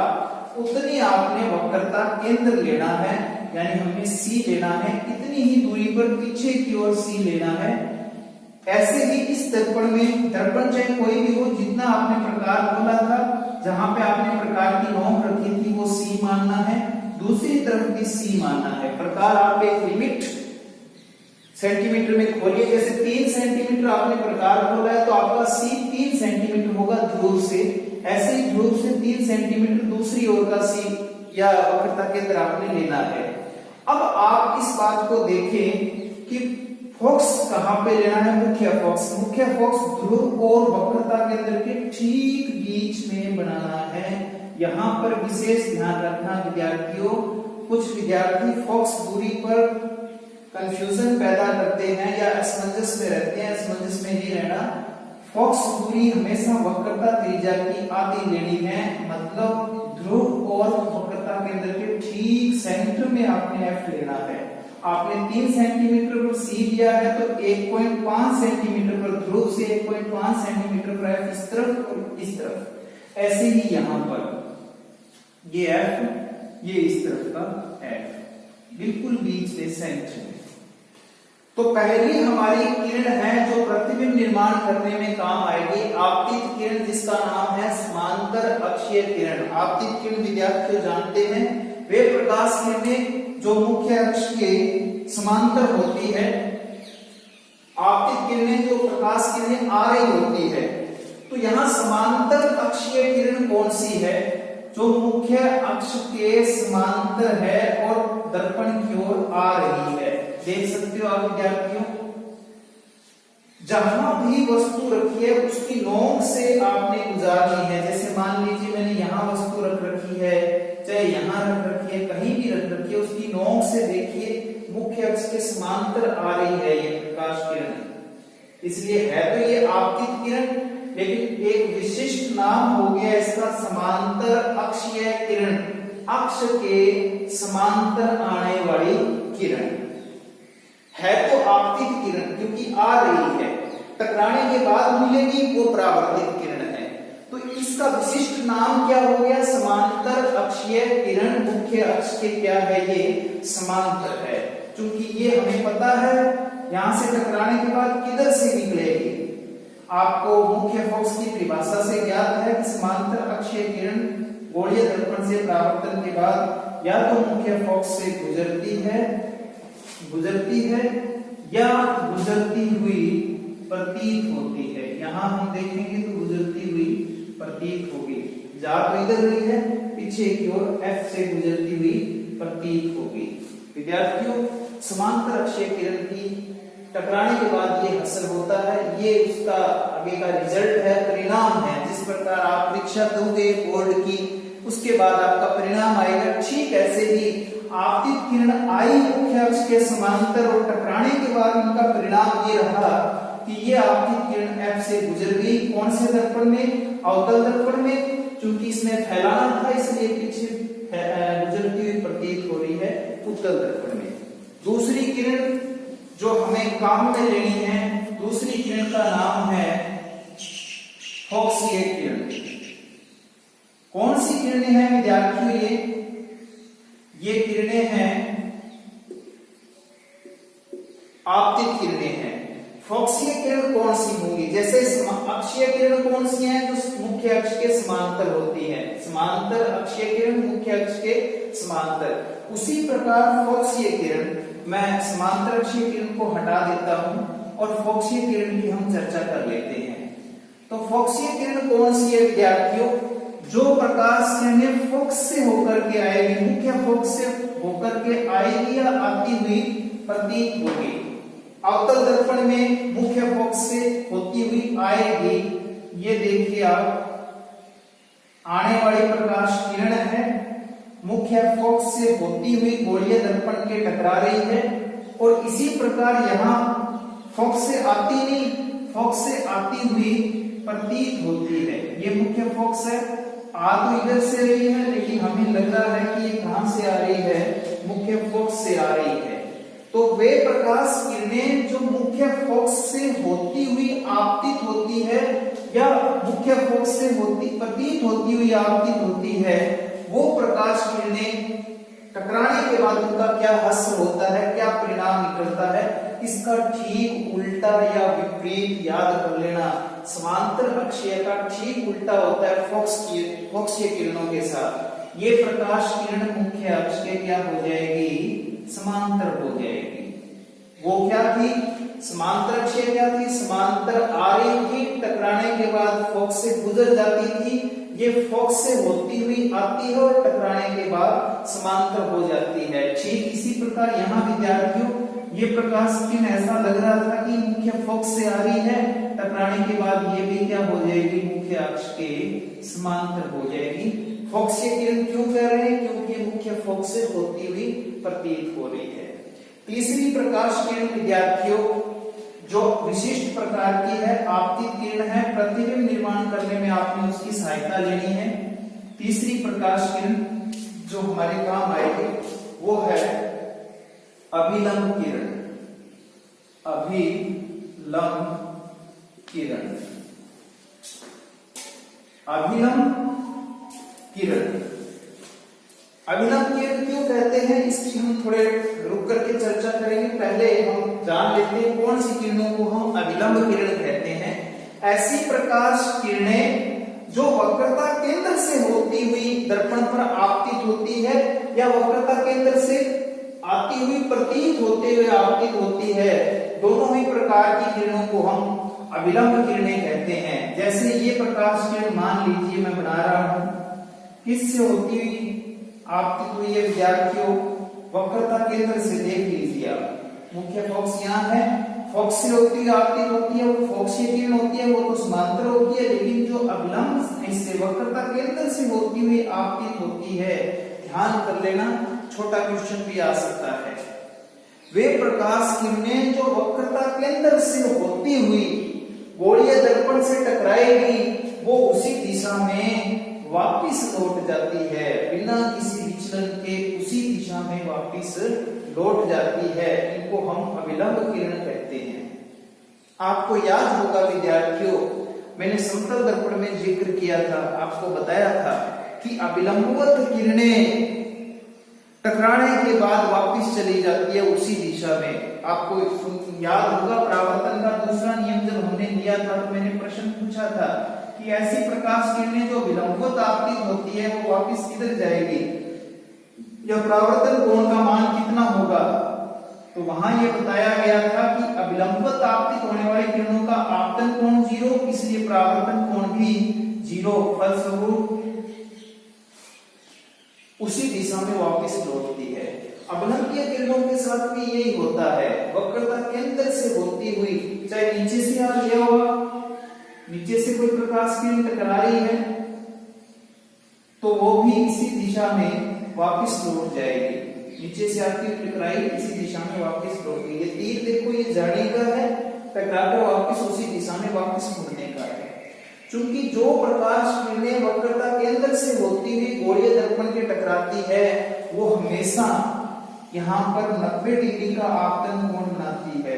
उतनी आपने वक्रता केंद्र लेना है, यानी हमें C लेना है, इतनी ही दूरी पर पीछे की ओर C लेना है। ऐसे ही इस दर्पण में, दर्पण चाहे कोई भी हो, जितना आपने प्रकार खोला था, जहां पे आपने प्रकार की नोक रखी थी वो C मानना है, दूसरी तरफ भी C मानना है। प्रकार आप एक लिमिट सेंटीमीटर में खोलिए, जैसे 3 सेंटीमीटर आपने प्रकार खोला है तो आपका C 3 सेंटीमीटर होगा ध्रुव से, ऐसे ही ध्रुव से 3 सेंटीमीटर दूसरी ओर का C या वक्रता केंद्र आपने लेना है। अब आप इस बात को देखें कि फोकस कहां पे लेना है? मुख्य फोकस ध्रुव और वक्रता केंद्र के ठीक बीच में बनाना है। यहां पर विशेष ध्यान रखना विद्यार्थियों, कुछ विद्यार्थी फोकस दूरी पर कंफ्यूजन पैदा करते हैं या असमंजस में रहते हैं। असमंजस में नहीं रहना, फोकस दूरी हमेशा वक्रता त्रिज्या की आधी लेनी है, मतलब ध्रुव और वक्रता केंद्र के ठीक सेंटर में आपने F लेना है। आपने 3 सेंटीमीटर पर C लिया है तो 1.5 सेंटीमीटर पर ध्रुव से 1.5 सेंटीमीटर पर F इस तरफ और इस तरफ। ऐसे ही यहां पर ये F, ये इस तरफ का F, बिल्कुल बीच में सेंटर में। तो पहली हमारी किरण है जो प्रतिबिंब निर्माण करने में काम आएगी, आपतित किरण, जिसका नाम है समांतर अक्षीय किरण। आपतित किरण विद्यार्थी जानते हैं, वे प्रकाश किरणें जो मुख्य अक्ष के समांतर होती है। आपतित किरणें जो प्रकाश किरणें आ रही होती है, तो यहां समांतर अक्षीय किरण कौन सी है? जो मुख्य अक्ष के समांतर है और दर्पण की ओर आ रही है। देख सकते हो आप विद्यार्थियों, जहां भी वस्तु रखी है उसकी नोक से आपने गुजारनी है। जैसे मान लीजिए मैंने यहां वस्तु रख रखी है, चाहे यहां रख रखी है, कहीं भी रख रखी है, उसकी नोक से देखिए मुख्य अक्ष के समांतर आ रही है ये प्रकाश किरण। इसलिए है तो ये आपतित किरण, लेकिन एक विशिष्ट नाम हो गया इसका समांतर अक्षीय किरण, अक्ष के समांतर आने वाली किरण। है तो आपतित किरण क्योंकि आ रही है, टकराने के बाद मिलेगी वो परावर्तित किरण है। तो इसका विशिष्ट नाम क्या हो गया? समांतर अक्षीय किरण। मुख्य अक्ष के क्या है? ये समांतर है। क्योंकि ये हमें पता है यहां से टकराने के बाद किधर से निकलेगी। आपको मुख्य फोकस की परिभाषा से ज्ञात है कि समांतर अक्षीय किरण गोलीय दर्पण से परावर्तन के बाद या तो मुख्य फोकस से गुजरती है या गुजरती हुई प्रतीत होती है। यहां हम देखेंगे तो गुजरती हुई प्रतीत होगी। जा तो इधर रही है, पीछे की ओर F से गुजरती हुई प्रतीत होगी। विद्यार्थियों, समांतर अक्षीय किरण की टकराने के बाद ये हासिल होता है, ये उसका आगे का रिजल्ट है, परिणाम है। जिस प्रकार आप परीक्षा दोगे बोर्ड की, उसके बाद आपका परिणाम आएगा। ठीक ऐसे ही आपतित किरण आई मुख्य अक्ष के समांतर और टकराने के बाद उनका परिणाम ये रहा कि ये आपतित किरण F से गुजर गई। कौन से दर्पण में? अवतल दर्पण में। चूंकि इसमें फैलाना था इसलिए पीछे गुजरती हुई प्रतीत हो रही है उत्तल दर्पण में। दूसरी किरण जो हमें काम में लेनी है, दूसरी किरण का नाम है फॉक्सीय किरण। कौन सी किरणें हैं विद्यार्थियों? ये किरणें हैं आपतित किरणें हैं। फॉक्सीय किरण कौन सी होंगी? जैसे अक्षीय किरण कौन सी है? जो मुख्य अक्ष के समांतर होती है। समांतर अक्षीय किरण मुख्य अक्ष के समांतर। उसी प्रकार फॉक्सीय किरण, मैं समांतर अक्षीय किरण को हटा देता हूं और फॉक्सीय किरण की हम चर्चा कर लेते हैं। तो फॉक्सीय किरण कौन सी है विद्यार्थियों? जो प्रकाश किरणें फोकस से होकर के आएगी, मुख्य फोकस से होकर के आएगी या आती हुई प्रतीत होगी। अवतल दर्पण में मुख्य फोकस से होती हुई आएगी। ये देखिए आप, आने वाली प्रकाश किरण है, मुख्य फोकस से होती हुई गोलीय दर्पण के टकरा रही है। और इसी प्रकार यहाँ फोकस से आती नहीं, फोकस से आती हुई प्रतीत होती है। ये मुख्य फोकस है, आ तो इधर से रही है लेकिन हमें लग रहा है कि ये कहां से आ रही है? मुख्य फोकस से आ रही है। तो वे प्रकाश किरणें जो मुख्य फोकस से होती हुई आपतित होती है या मुख्य फोकस से होती प्रतीत होती हुई आपतित होती है, वो प्रकाश किरणें टकराने के बाद उनका क्या हासिल होता है, क्या परिणाम निकलता है? इसका ठीक उल्टा या विपरीत याद कर लेना। समांतर अक्षीय का ठीक उल्टा होता है फोकसीय किरणों के साथ। ये प्रकाश किरण मुख्य अक्ष के क्या हो जाएगी? समांतर हो जाएगी। वो क्या थी? समांतर अक्षीय क्या थी? समांतर आ रही थी, टकराने के बाद फोकस से गुजर जाती थी। ये फोकस से होती हुई आती है और टकराने के बाद समांतर हो जाती है। ठीक इसी प्रकार यहाँ विद्यार्थियों, ये प्रकाश किरण ऐसा लग रहा था कि मुख्य फोकस से आ रही है, टकराने के बाद ये भी क्या हो जाएगी? मुख्य अक्ष के समांतर हो जाएगी। फोकसीय किरण क्यों कह रहे हैं? क्योंकि मुख्य फोकस से होती हुई प्रतीत हो रही है। तीसरी प्रकाश किरण विद्यार्थियों जो विशिष्ट प्रकार की है, आपतित किरण है, प्रतिबिंब निर्माण करने में आपने उसकी सहायता लेनी है। तीसरी प्रकाश किरण जो हमारे काम आएगी वो है अभिलंब किरण। अभिलंब किरण, अभिलंब किरण। अभिलंब किरण क्यों कहते हैं, इसकी हम थोड़े रुक करके चर्चा करेंगे। पहले हम जान लेते हैं कौन सी किरणों को हम अभिलंब किरण कहते हैं। ऐसी प्रकाश किरणें जो वक्रता केंद्र से होती हुई दर्पण पर आपतित होती है या वक्रता केंद्र से आती हुई प्रतीत होते हुए आपतित होती है, दोनों ही प्रकार की किरणों को हम अभिलंब किरणें कहते हैं। जैसे ये प्रकाश किरण मान लीजिए मैं बना रहा हूं, किससे होती हुई आपतित हुई है विद्यार्थियों? वक्रता केंद्र से देख लीजिए आप, मुख्य फोकस यहाँ है, फोकस से होती है आपतित होती है, वो फोकसीय किरण होती है, वो तो समांतर होती है। लेकिन जो अभिलंब इससे वक्रता केंद्र से होती हुई आपतित होती है, ध्यान कर लेना, छोटा क्वेश्चन भी आ सकता है। वे प्रकाश किरणें जो वक्रता केंद्र से होती हुई गोलीय दर्पण से टकराएगी वो उसी दिशा में वापिस लौट जाती है, बिना किसी विचलन के उसी दिशा में वापिस लौट जाती है। इनको हम अभिलंब किरण कहते हैं। आपको याद होगा विद्यार्थियों, मैंने समतल दर्पण में जिक्र किया था, आपको बताया था कि अभिलंबवत किरणें टकराने के बाद वापस चली जाती है उसी दिशा में। आपको याद होगा परावर्तन का दूसरा नियम जब हमने लिया था तो मैंने प्रश्न पूछा था कि ऐसी प्रकाश किरणें जो विलंबवत आपतित होती है वो वापस किधर जाएगी, या परावर्तन कोण का मान कितना होगा। तो वहां ये बताया गया था कि अभिलंबवत आपतित होने वाली किरणों का आपतन कोण 0, इसलिए परावर्तन कोण भी 0। फलस्वरूप उसी दिशा में वापस लौटती है। अवलंबीय किरणों के साथ भी यही होता है, वक्रता केंद्र से होती हुई, चाहे नीचे से आ गया होगा, नीचे से कोई प्रकाश किरण टकरा रही है तो वो भी इसी दिशा में वापस लौट जाएगी। नीचे से आती हुई टकराई, इसी दिशा में वापस लौट गई। ये तीर देखो, ये जाने का है, टकराकर वापस उसी दिशा में वापस मुड़ने का है। चूंकि जो प्रकाश किरणें वक्रता केंद्र से होती हुई गोलीय दर्पण के टकराती है वो हमेशा यहाँ पर 90 डिग्री का आपतन कोण बनाती है,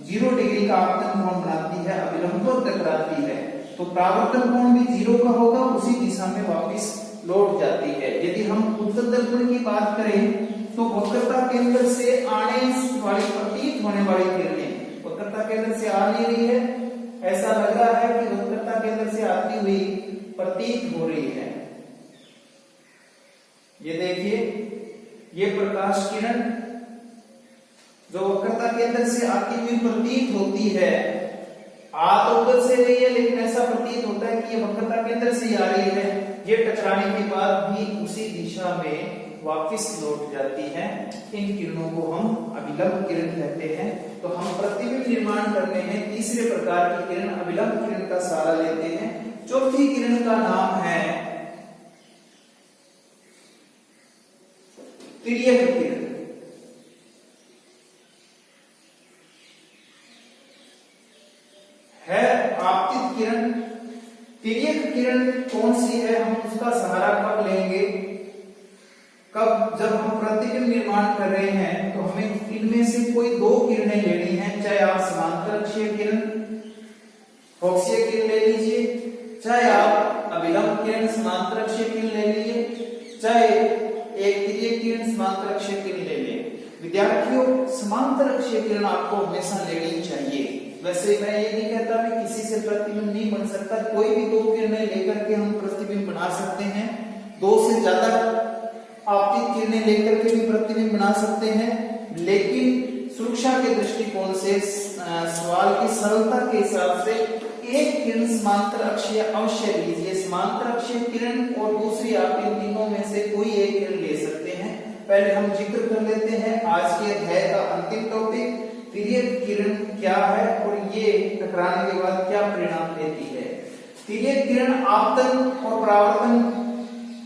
0 डिग्री का आपतन कोण बनाती है, अभिलंबवत टकराती है। तो परावर्तन कोण भी 0 का होगा, उसी दिशा में वापस लौट जाती है। यदि हम उत्तल दर्पण की बात करें तो वक्रता केंद्र से आने वाली प्रतीत होने वाली किरणें वक्रता केंद्र से आ नहीं रही है, ऐसा लग रहा है कि वक्रता केंद्र से आती हुई प्रतीत हो रही है। ये देखिए, ये प्रकाश किरण जो वक्रता केंद्र से आती हुई प्रतीत होती है, आ तो उधर से रही है लेकिन ऐसा प्रतीत होता है कि ये वक्रता केंद्र से आ रही है। ये टकराने के बाद भी उसी दिशा में वापस लौट जाती है। इन किरणों को हम अभिलंब किरण कहते हैं। तो हम प्रतिबिंब निर्माण करने में तीसरे प्रकार की किरण अभिलंब किरण का सहारा लेते हैं। चौथी किरण का नाम है तिर्यक किरण। है आपतित किरण। तिर्यक किरण कौन सी है, हम उसका सहारा कब लेंगे, कब, जब हम प्रतिबिंब निर्माण कर रहे हैं तो हमें इनमें से कोई 2 किरणें लेनी है। चाहे आप समांतर अक्षीय किरण फोक्सीय किरण ले लीजिए, चाहे आप अभिलंब किरण समांतर अक्षीय किरण ले लीजिए, चाहे एक तिर्यक किरण समांतर अक्षीय किरण ले लें। विद्यार्थियों, समांतर अक्षीय किरण आपको हमेशा लेनी चाहिए। वैसे मैं ये नहीं कहता मैं किसी से प्रतिबिंब नहीं बन सकता, कोई भी 2 किरणें लेकर के हम प्रतिबिंब बना सकते हैं। 2 से ज्यादा आपतित किरणें लेकर के भी प्रतिबिंब बना सकते हैं, लेकिन सुरक्षा के दृष्टिकोण से, सवाल की सरलता के हिसाब से एक किरण समांतर अक्षीय अवश्य लीजिए। समांतर अक्षीय किरण और दूसरी आप इन तीनों में से कोई एक किरण ले सकते हैं। पहले हम जिक्र कर लेते हैं आज के अध्याय का अंतिम टॉपिक, तिर्यक किरण क्या है और ये टकराने के बाद क्या परिणाम देती है। तिर्यक किरण आपतन और परावर्तन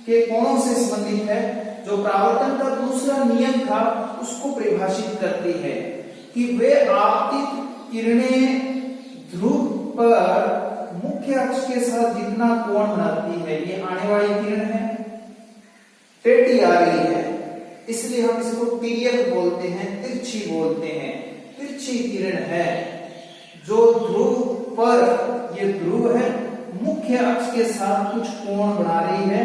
के कोणों से संबंधित है। जो परावर्तन का दूसरा नियम था उसको परिभाषित करती है कि वे आपतित किरणें ध्रुव पर मुख्य अक्ष के साथ जितना कोण बनाती है, ये आने वाली किरण है, टेढ़ी आ रही है, इसलिए हम इसको तिर्यक बोलते हैं, तिरछी बोलते हैं। तिरछी किरण है जो ध्रुव पर, ये ध्रुव है, मुख्य अक्ष के साथ कुछ कोण बना रही है,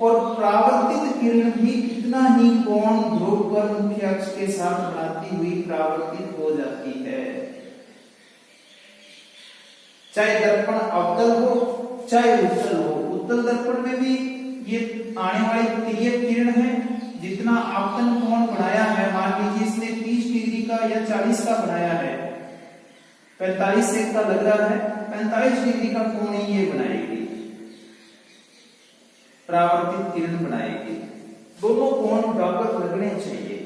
और परावर्तित किरण भी इतना ही कोण ध्रुव पर मुख्य अक्ष के साथ बनाती हुई परावर्तित हो जाती है। चाहे दर्पण अवतल हो चाहे उत्तल हो। उत्तल दर्पण में भी ये आने वाली तिर्यक किरण है, जितना आपतन कोण बनाया है, मान लीजिए इसने 30 डिग्री का या 40 का बनाया है, 45 से का लग रहा है, 45 डिग्री का कोण ये बनाएगी, परावर्तित किरण बनाएगी। दोनों कोण बराबर लगने चाहिए।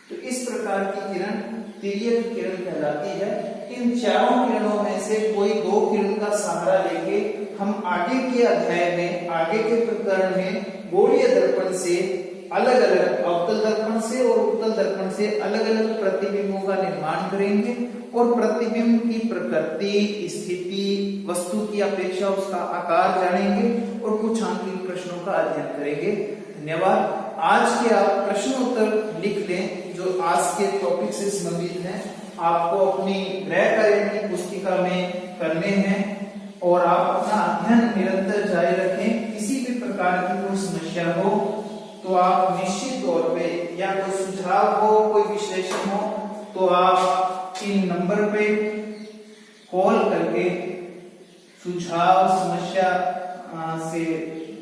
तो इस प्रकार की किरण तिर्यक किरण कहलाती है। इन चारों किरणों में से कोई 2 किरण का सहारा लेके हम आगे के अध्याय में, आगे के प्रकरण में गोलीय दर्पण से अलग अलग, अवतल दर्पण से और उत्तल दर्पण से अलग अलग प्रतिबिंबों का निर्माण करेंगे और प्रतिबिंब की प्रकृति, स्थिति, वस्तु की अपेक्षा उसका आकार जानेंगे और कुछ आंतरिक प्रश्नों का अध्ययन करेंगे। धन्यवाद। आज के आप प्रश्नोत्तर लिख लें जो आज के टॉपिक से संबंधित हैं, आपको अपनी गृह कार्य की पुस्तिका में करने हैं और आप अपना अध्ययन निरंतर जारी रखें। किसी भी प्रकार की कोई समस्या हो तो आप निश्चित तौर पे, या कोई सुझाव हो, कोई विश्लेषण हो, तो आप इन नंबर पे कॉल करके सुझाव, समस्या से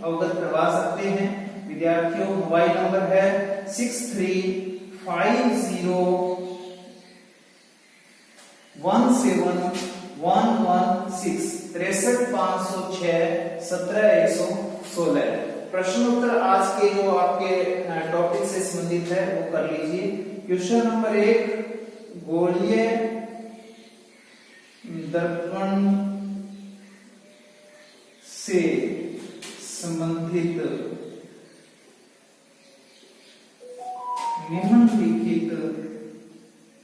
अवगत करवा सकते हैं। विद्यार्थियों, मोबाइल नंबर है 6350171116 6350616116। प्रश्नोत्तर आज के जो आपके टॉपिक से संबंधित है वो कर लीजिए। क्वेश्चन नंबर 1, गोलीय दर्पण से संबंधित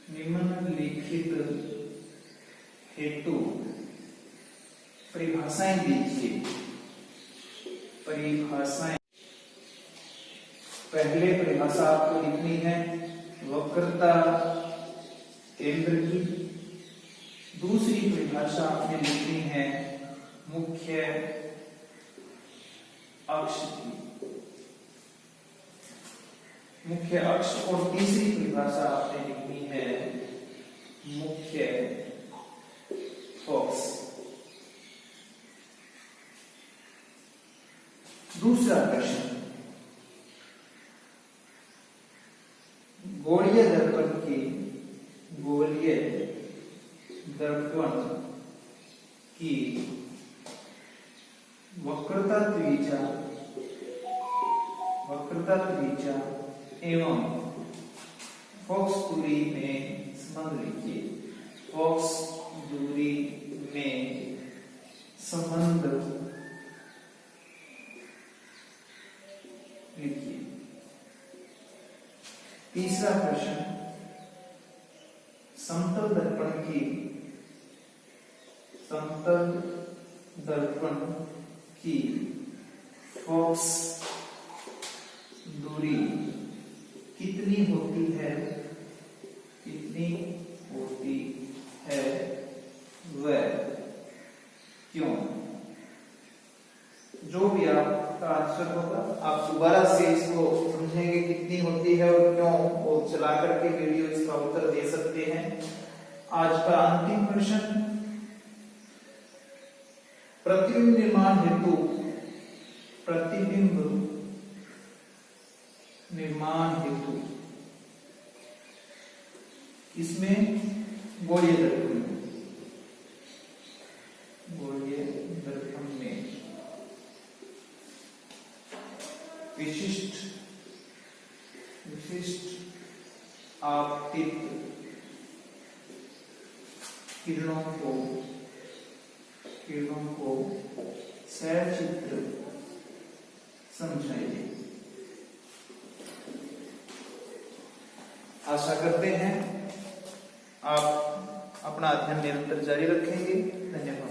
निम्नलिखित हेतु परिभाषाएं दीजिए। परिभाषाएं, पहले परिभाषा आपको लिखनी है वक्रता केंद्र की। दूसरी परिभाषा आपने लिखनी है मुख्य अक्ष की, मुख्य अक्ष। और तीसरी परिभाषा आपने लिखनी है मुख्य फोकस। दूसरा प्रश्न, गोलीय दर्पण की वक्रता त्रिज्या एवं फोकस दूरी में संबंध लिखिए। फोकस दूरी में संबंध लिखिए। तीसरा प्रश्न, समतल दर्पण की फोकस दूरी कितनी होती है वह क्यों? जो भी आपका आंसर होगा आप दोबारा से इसको समझेंगे कितनी होती है और क्यों, वो चला करके वीडियो इसका उत्तर दे सकते हैं। आज का अंतिम प्रश्न, प्रतिबिंब निर्माण हेतु इसमें गोलीय दर्पण में विशिष्ट आपतित किरणों को सचित्र समझाइए। आशा करते हैं आप अपना अध्ययन निरंतर जारी रखेंगे। धन्यवाद।